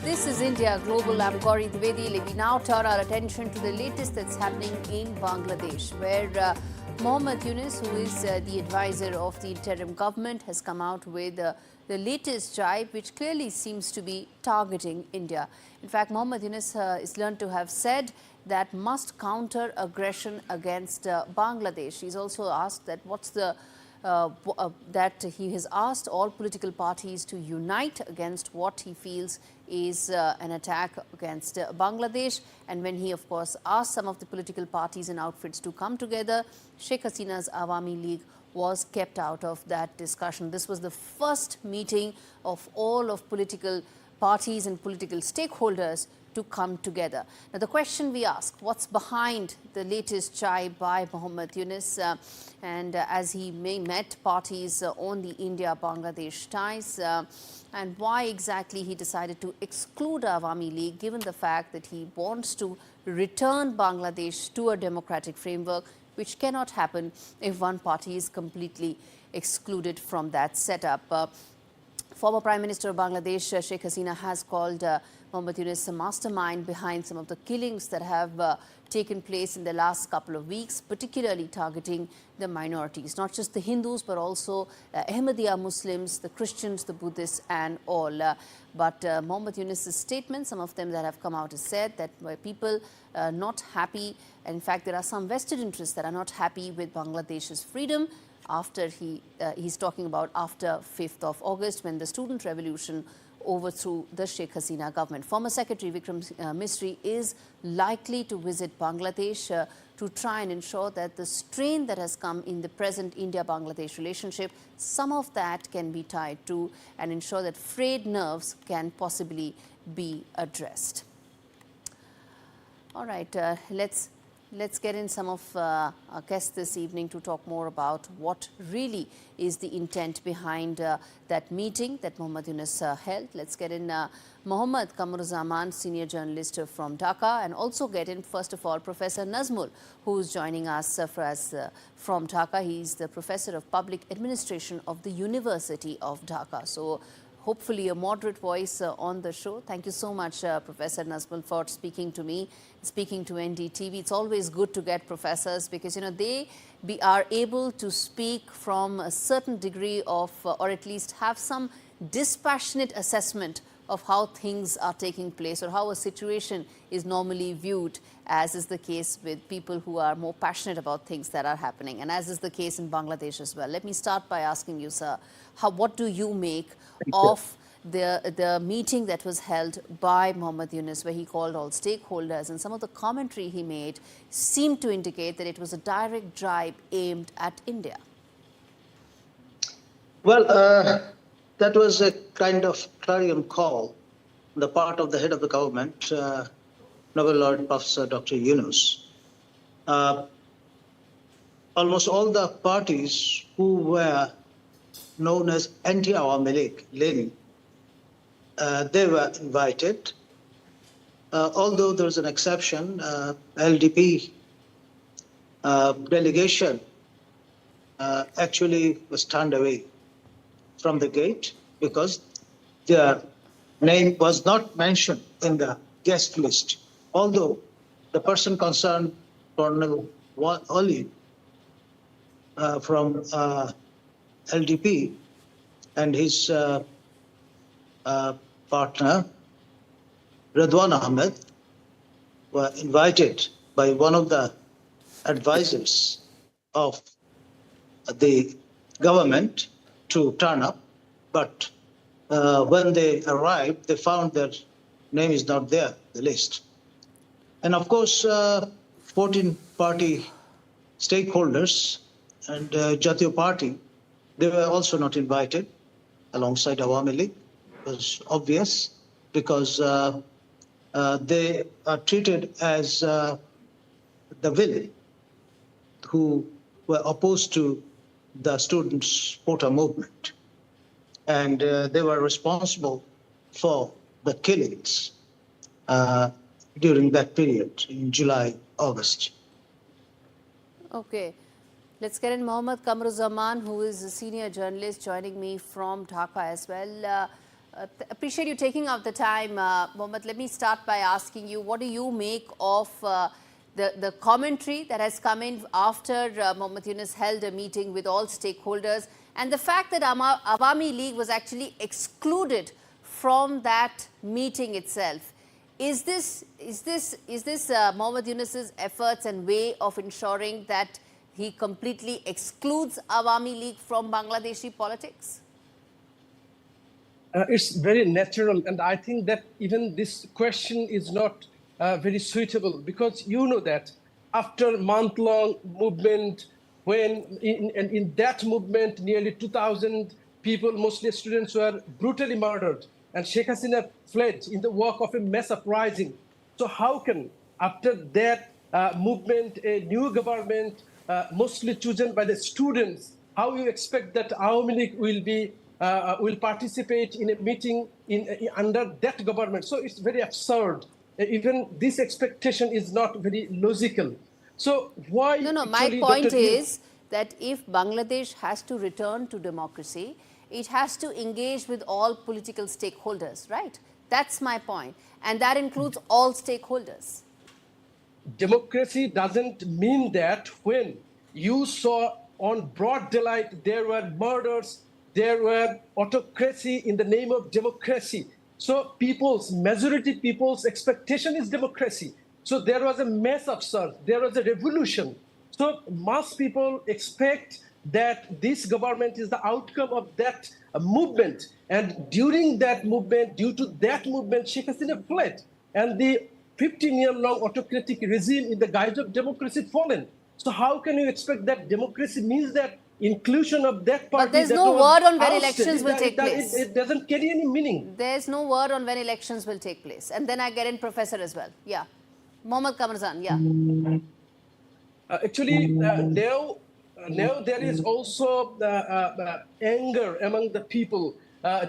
This is India Global. I'm Gaurie Dwivedi. We now turn our attention to the latest that's happening in Bangladesh, where Muhammad Yunus, who is the advisor of the interim government, has come out with the latest jibe, which clearly seems to be targeting India. In fact, Muhammad Yunus is learned to have said that must counter aggression against Bangladesh. He's also asked that that he has asked all political parties to unite against what he feels is an attack against Bangladesh. And when he, of course, asked some of the political parties and outfits to come together, Sheikh Hasina's Awami League was kept out of that discussion. This was the first meeting of all of political parties and political stakeholders to come together. Now, the question we ask, what's behind the latest jibe by Muhammad Yunus as he met parties on the India-Bangladesh ties, and why exactly he decided to exclude Awami League, given the fact that he wants to return Bangladesh to a democratic framework, which cannot happen if one party is completely excluded from that setup. Former Prime Minister of Bangladesh, Sheikh Hasina, has called Muhammad Yunus a mastermind behind some of the killings that have taken place in the last couple of weeks, particularly targeting the minorities, not just the Hindus, but also Ahmadiyya Muslims, the Christians, the Buddhists, and all. But Muhammad Yunus' statements, some of them that have come out, has said that people not happy. In fact, there are some vested interests that are not happy with Bangladesh's freedom. After he's talking about after 5th of August, when the student revolution overthrew the Sheikh Hasina government. Former Secretary Vikram Misri is likely to visit Bangladesh to try and ensure that the strain that has come in the present India-Bangladesh relationship, some of that can be tied to and ensure that frayed nerves can possibly be addressed. All right, Let's get in some of our guests this evening to talk more about what really is the intent behind that meeting that Muhammad Yunus held. Let's get in Muhammad Kamruzzaman, Senior Journalist from Dhaka, and also get in, first of all, Professor Nazmul, who is joining us from Dhaka. He's the Professor of Public Administration of the University of Dhaka. So, hopefully a moderate voice on the show. Thank you so much, Professor Nazmul, for speaking to me, speaking to NDTV. It's always good to get professors because, they are able to speak from a certain degree of, or at least have some dispassionate assessment of how things are taking place or how a situation is normally viewed, as is the case with people who are more passionate about things that are happening, and as is the case in Bangladesh as well. Let me start by asking you, sir, what do you make of the meeting that was held by Muhammad Yunus, where he called all stakeholders, and some of the commentary he made seemed to indicate that it was a direct jibe aimed at India? Well, that was a kind of clarion call on the part of the head of the government, Nobel laureate Professor Dr. Yunus. Almost all the parties who were known as anti-Awami League, they were invited. Although there was an exception, LDP delegation actually was turned away from the gate because their name was not mentioned in the guest list. Although the person concerned, Colonel Ali from LDP, and his partner, Radwan Ahmed, were invited by one of the advisors of the government to turn up. But when they arrived, they found their name is not there, the list. And of course, 14 party stakeholders and Jatiya Party, they were also not invited alongside Awami League. It was obvious because they are treated as the villain who were opposed to the students' quota movement. And they were responsible for the killings during that period in July, August. Okay. Let's get in Muhammad Kamruzzaman, who is a senior journalist joining me from Dhaka as well. Appreciate you taking out the time. Mohammed, let me start by asking you, what do you make of the commentary that has come in after Muhammad Yunus held a meeting with all stakeholders, and the fact that Awami League was actually excluded from that meeting itself? Is this Muhammad Yunus's efforts and way of ensuring that he completely excludes Awami League from Bangladeshi politics? It's very natural, and I think that even this question is not very suitable, because you know that after month-long movement, when in that movement nearly 2,000 people, mostly students, were brutally murdered, and Sheikh Hasina fled in the wake of a mass uprising. So how can, after that movement, a new government, mostly chosen by the students, how you expect that Awami League will participate in a meeting under that government? So it's very absurd. Even this expectation is not very logical. So why? No, my point is that if Bangladesh has to return to democracy, it has to engage with all political stakeholders, right? That's my point. And that includes all stakeholders. Democracy doesn't mean that when you saw on broad daylight there were murders, there were autocracy in the name of democracy. So majority people's expectation is democracy. So there was a mass upsurge, there was a revolution. So most people expect that this government is the outcome of that movement. And during that movement, due to that movement, Sheikh Hasina fled. And the 15-year-long autocratic regime in the guise of democracy fallen. So how can you expect that democracy means that inclusion of that party? But there's no word on when elections will take place. It doesn't carry any meaning. There's no word on when elections will take place. And then I get in Professor as well. Yeah. Mohammad Kamruzzaman, yeah. Actually, now there is also anger among the people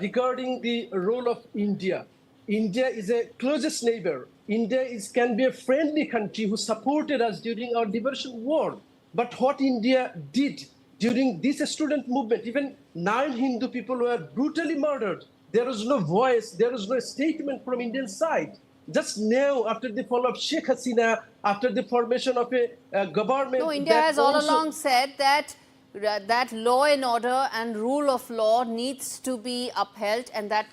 regarding the role of India. India is a closest neighbor. India can be a friendly country who supported us during our liberation war. But what India did during this student movement, even 9 Hindu people were brutally murdered. There was no voice, there was no statement from Indian side. Just now, after the fall of Sheikh Hasina, after the formation of a government... No, India has all along said that law and order and rule of law needs to be upheld, and that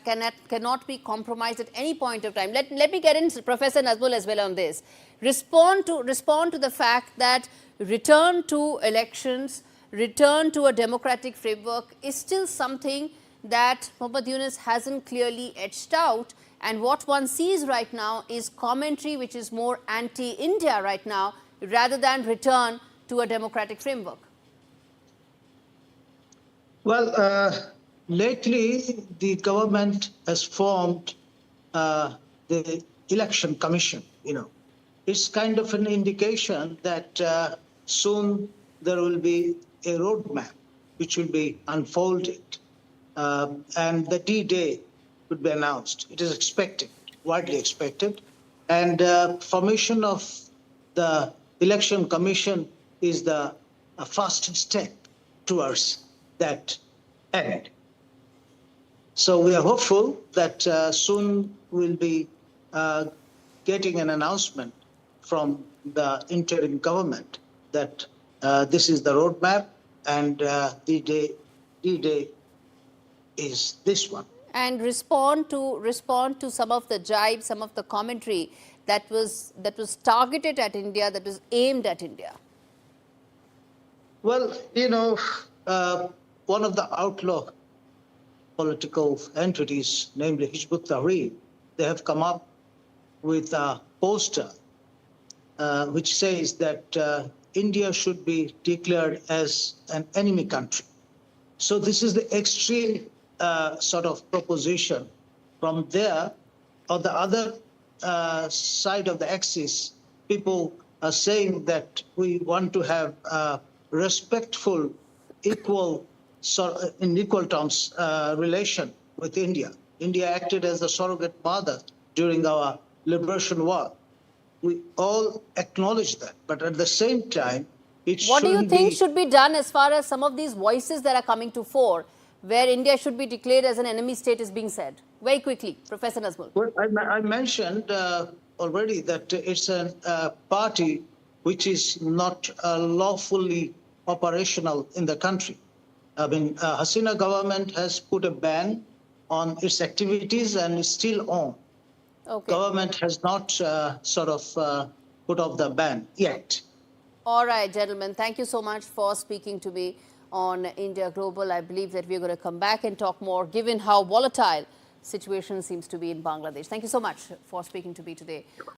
cannot be compromised at any point of time. Let me get in Professor Nazmul as well on this. Respond to the fact that return to elections, return to a democratic framework is still something that Muhammad Yunus hasn't clearly etched out. And what one sees right now is commentary which is more anti-India right now, rather than return to a democratic framework. Well, lately the government has formed the election commission. It's kind of an indication that soon there will be a roadmap which will be unfolded, and the D-Day would be announced. It is expected, widely expected, and formation of the election commission is the first step towards that end. So we are hopeful that soon we'll be getting an announcement from the interim government that this is the roadmap, and D-Day is this one. And respond to some of the jibe, some of the commentary that was targeted at India, that was aimed at India. Well, one of the outlaw political entities, namely Hizb ut-Tahrir, they have come up with a poster which says that India should be declared as an enemy country. So this is the extreme sort of proposition. From there, on the other side of the axis, people are saying that we want to have respectful, in equal terms, relation with India. India acted as the surrogate mother during our liberation war. We all acknowledge that, but at the same time, what do you think should be done as far as some of these voices that are coming to fore, where India should be declared as an enemy state, is being said? Very quickly, Professor Nazmul. Well, I mentioned already that it's a party which is not lawfully operational in the country. I mean, Hasina government has put a ban on its activities and is still on. Okay. Government has not put off the ban yet. All right, gentlemen, thank you so much for speaking to me on India Global. I believe that we're going to come back and talk more, given how volatile situation seems to be in Bangladesh. Thank you so much for speaking to me today.